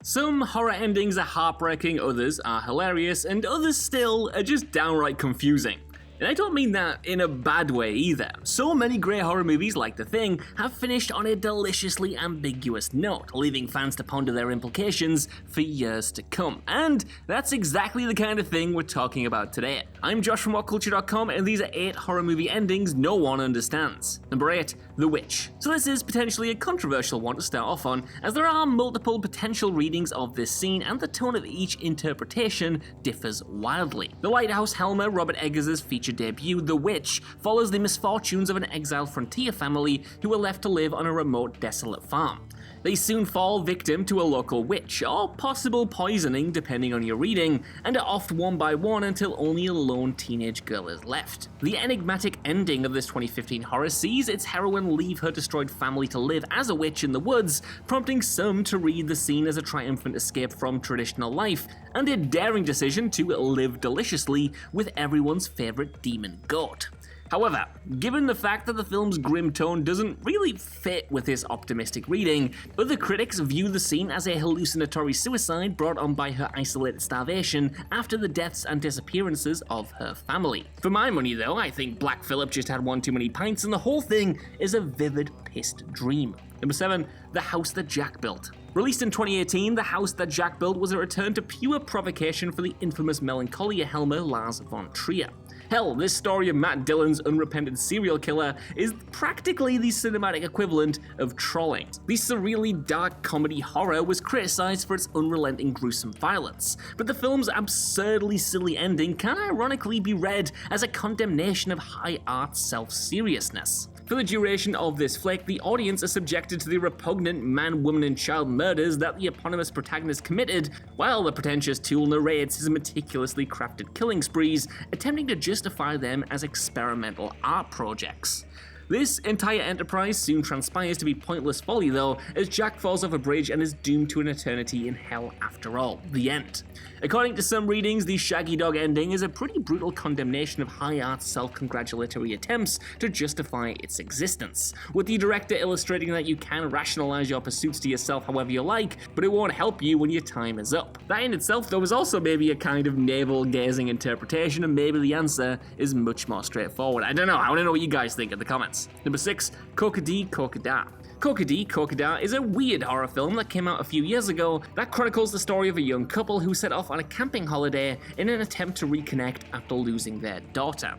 Some horror endings are heartbreaking, others are hilarious, and others still are just downright confusing. And I don't mean that in a bad way either. So many great horror movies like The Thing have finished on a deliciously ambiguous note, leaving fans to ponder their implications for years to come. And that's exactly the kind of thing we're talking about today. I'm Josh from WhatCulture.com, and these are 8 horror movie endings no one understands. Number 8, The Witch. So this is potentially a controversial one to start off on, as there are multiple potential readings of this scene and the tone of each interpretation differs wildly. The Lighthouse Helmer, Robert Eggers' feature debut, The Witch, follows the misfortunes of an exiled frontier family who are left to live on a remote, desolate farm. They soon fall victim to a local witch, or possible poisoning depending on your reading, and are offed one by one until only a lone teenage girl is left. The enigmatic ending of this 2015 horror sees its heroine leave her destroyed family to live as a witch in the woods, prompting some to read the scene as a triumphant escape from traditional life, and a daring decision to live deliciously with everyone's favourite demon goat. However, given the fact that the film's grim tone doesn't really fit with this optimistic reading, other critics view the scene as a hallucinatory suicide brought on by her isolated starvation after the deaths and disappearances of her family. For my money though, I think Black Phillip just had one too many pints and the whole thing is a vivid, pissed dream. Number 7, The House That Jack Built. Released in 2018, The House That Jack Built was a return to pure provocation for the infamous Melancholia Helmer Lars von Trier. Hell, this story of Matt Dillon's unrepentant serial killer is practically the cinematic equivalent of Trolling. The surreally dark comedy horror was criticized for its unrelenting gruesome violence, but the film's absurdly silly ending can ironically be read as a condemnation of high art self-seriousness. For the duration of this flick, the audience are subjected to the repugnant man, woman, and child murders that the eponymous protagonist committed, while the pretentious tool narrates his meticulously crafted killing sprees, attempting to justify them as experimental art projects. This entire enterprise soon transpires to be pointless folly though, as Jack falls off a bridge and is doomed to an eternity in hell after all. The end. According to some readings, the Shaggy Dog ending is a pretty brutal condemnation of high art self-congratulatory attempts to justify its existence, with the director illustrating that you can rationalize your pursuits to yourself however you like, but it won't help you when your time is up. That in itself though is also maybe a kind of navel-gazing interpretation, and maybe the answer is much more straightforward. I don't know, I want to know what you guys think in the comments. Number 6, Kokadi Kokada. Kokadi Kokada is a weird horror film that came out a few years ago that chronicles the story of a young couple who set off on a camping holiday in an attempt to reconnect after losing their daughter.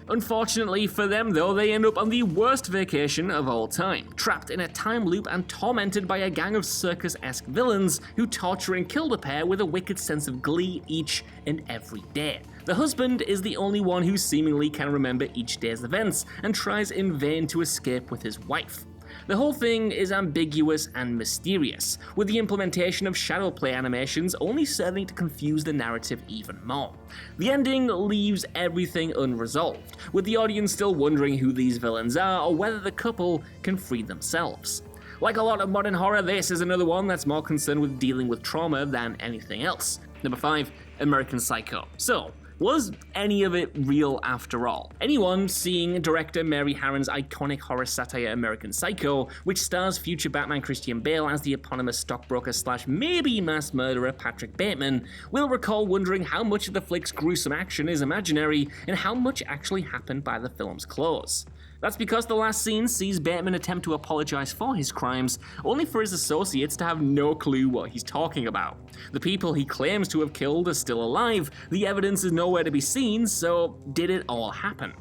Unfortunately for them though, they end up on the worst vacation of all time, trapped in a time loop and tormented by a gang of circus-esque villains who torture and kill the pair with a wicked sense of glee each and every day. The husband is the only one who seemingly can remember each day's events and tries in vain to escape with his wife. The whole thing is ambiguous and mysterious, with the implementation of shadow play animations only serving to confuse the narrative even more. The ending leaves everything unresolved, with the audience still wondering who these villains are or whether the couple can free themselves. Like a lot of modern horror, this is another one that's more concerned with dealing with trauma than anything else. Number 5, American Psycho. So, was any of it real after all? Anyone seeing director Mary Harron's iconic horror satire American Psycho, which stars future Batman Christian Bale as the eponymous stockbroker / maybe mass murderer Patrick Bateman, will recall wondering how much of the flick's gruesome action is imaginary and how much actually happened by the film's close. That's because the last scene sees Bateman attempt to apologize for his crimes, only for his associates to have no clue what he's talking about. The people he claims to have killed are still alive, the evidence is nowhere to be seen, so did it all happen?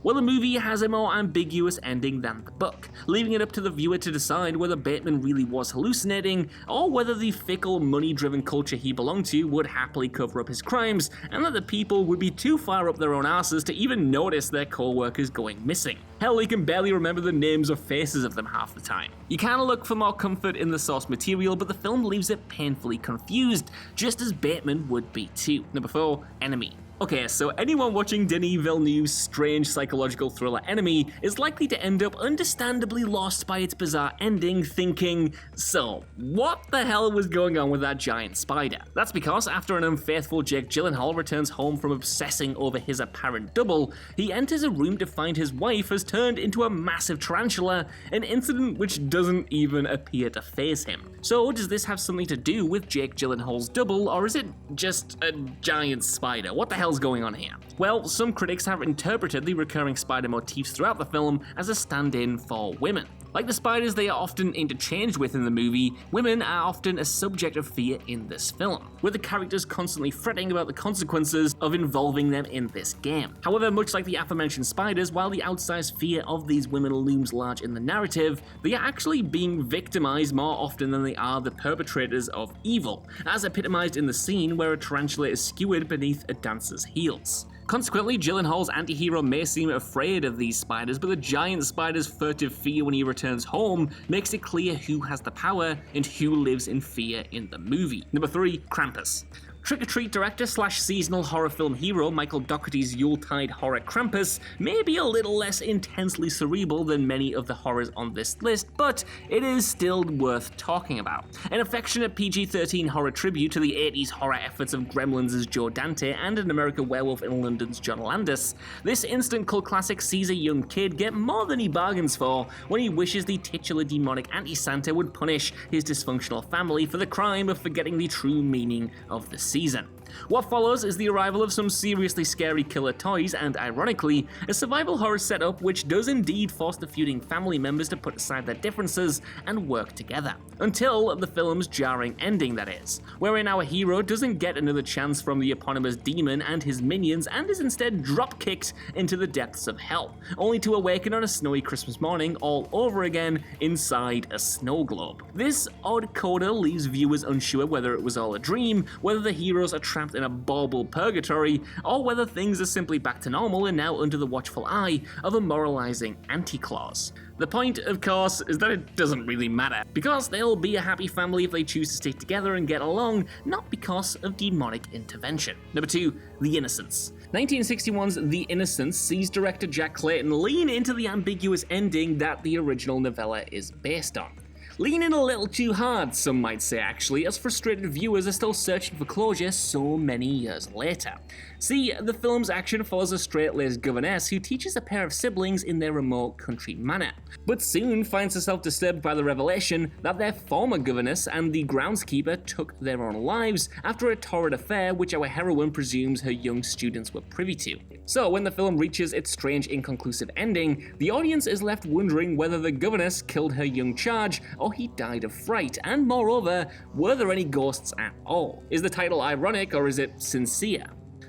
Well, the movie has a more ambiguous ending than the book, leaving it up to the viewer to decide whether Bateman really was hallucinating, or whether the fickle, money-driven culture he belonged to would happily cover up his crimes, and that the people would be too far up their own asses to even notice their co-workers going missing. Hell, they can barely remember the names or faces of them half the time. You can look for more comfort in the source material, but the film leaves it painfully confused, just as Bateman would be too. Number 4, Enemy. Okay, so anyone watching Denis Villeneuve's strange psychological thriller Enemy is likely to end up understandably lost by its bizarre ending, thinking, so, what the hell was going on with that giant spider? That's because after an unfaithful Jake Gyllenhaal returns home from obsessing over his apparent double, he enters a room to find his wife has turned into a massive tarantula, an incident which doesn't even appear to faze him. So does this have something to do with Jake Gyllenhaal's double, or is it just a giant spider? What the hell's going on here? Well, some critics have interpreted the recurring spider motifs throughout the film as a stand-in for women. Like the spiders they are often interchanged with in the movie, women are often a subject of fear in this film, with the characters constantly fretting about the consequences of involving them in this game. However, much like the aforementioned spiders, while the outsized fear of these women looms large in the narrative, they are actually being victimized more often than they are the perpetrators of evil, as epitomized in the scene where a tarantula is skewered beneath a dancer's heels. Consequently, Gyllenhaal's anti-hero may seem afraid of these spiders, but the giant spider's furtive fear when he returns home makes it clear who has the power and who lives in fear in the movie. Number 3, Krampus. Trick-or-treat director slash seasonal horror film hero Michael Dougherty's Yuletide horror Krampus may be a little less intensely cerebral than many of the horrors on this list, but it is still worth talking about. An affectionate PG-13 horror tribute to the 80s horror efforts of Gremlins' Joe Dante and An American Werewolf in London's John Landis, this instant cult classic sees a young kid get more than he bargains for when he wishes the titular demonic anti-Santa would punish his dysfunctional family for the crime of forgetting the true meaning of the season. What follows is the arrival of some seriously scary killer toys and, ironically, a survival horror setup which does indeed force the feuding family members to put aside their differences and work together. Until the film's jarring ending, that is, wherein our hero doesn't get another chance from the eponymous demon and his minions and is instead drop-kicked into the depths of hell, only to awaken on a snowy Christmas morning all over again inside a snow globe. This odd coda leaves viewers unsure whether it was all a dream, whether the heroes are trapped in a bauble purgatory, or whether things are simply back to normal and now under the watchful eye of a moralizing anti-clause. The point, of course, is that it doesn't really matter, because they'll be a happy family if they choose to stay together and get along, not because of demonic intervention. Number 2, The Innocence. 1961's The Innocence sees director Jack Clayton lean into the ambiguous ending that the original novella is based on. Lean in a little too hard, some might say actually, as frustrated viewers are still searching for closure so many years later. See, the film's action follows a straight-laced governess who teaches a pair of siblings in their remote country manor, but soon finds herself disturbed by the revelation that their former governess and the groundskeeper took their own lives after a torrid affair which our heroine presumes her young students were privy to. So when the film reaches its strange inconclusive ending, the audience is left wondering whether the governess killed her young charge or he died of fright, and moreover, were there any ghosts at all? Is the title ironic or is it sincere?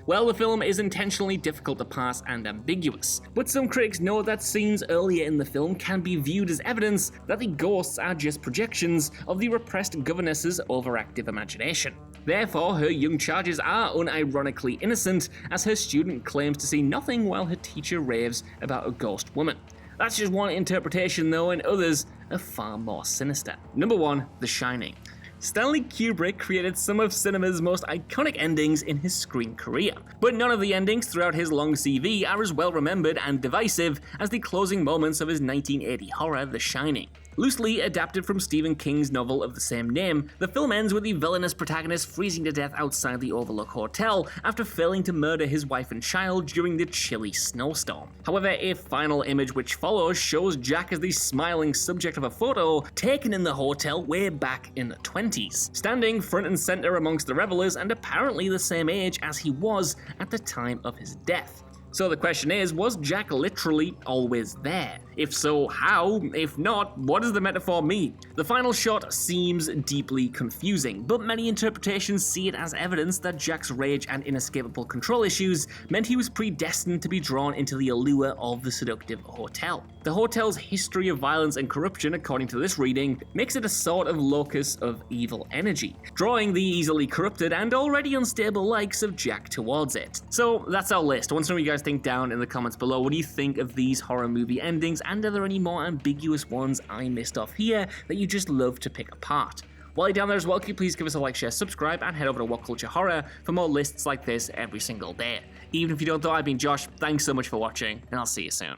Well, the film is intentionally difficult to parse and ambiguous, but some critics note that scenes earlier in the film can be viewed as evidence that the ghosts are just projections of the repressed governess's overactive imagination. Therefore, her young charges are unironically innocent, as her student claims to see nothing while her teacher raves about a ghost woman. That's just one interpretation though, and others are far more sinister. Number 1, The Shining. Stanley Kubrick created some of cinema's most iconic endings in his screen career, but none of the endings throughout his long CV are as well remembered and divisive as the closing moments of his 1980 horror The Shining. Loosely adapted from Stephen King's novel of the same name, the film ends with the villainous protagonist freezing to death outside the Overlook Hotel after failing to murder his wife and child during the chilly snowstorm. However, a final image which follows shows Jack as the smiling subject of a photo taken in the hotel way back in the 20s, standing front and center amongst the revelers and apparently the same age as he was at the time of his death. So the question is, was Jack literally always there? If so, how? If not, what does the metaphor mean? The final shot seems deeply confusing, but many interpretations see it as evidence that Jack's rage and inescapable control issues meant he was predestined to be drawn into the allure of the seductive hotel. The hotel's history of violence and corruption, according to this reading, makes it a sort of locus of evil energy, drawing the easily corrupted and already unstable likes of Jack towards it. So that's our list. I want to know what you guys think down in the comments below. What do you think of these horror movie endings, and are there any more ambiguous ones I missed off here that you just love to pick apart? While you're down there as well, can you please give us a like, share, subscribe, and head over to What Culture Horror for more lists like this every single day. Even if you don't know, I've been Josh, thanks so much for watching, and I'll see you soon.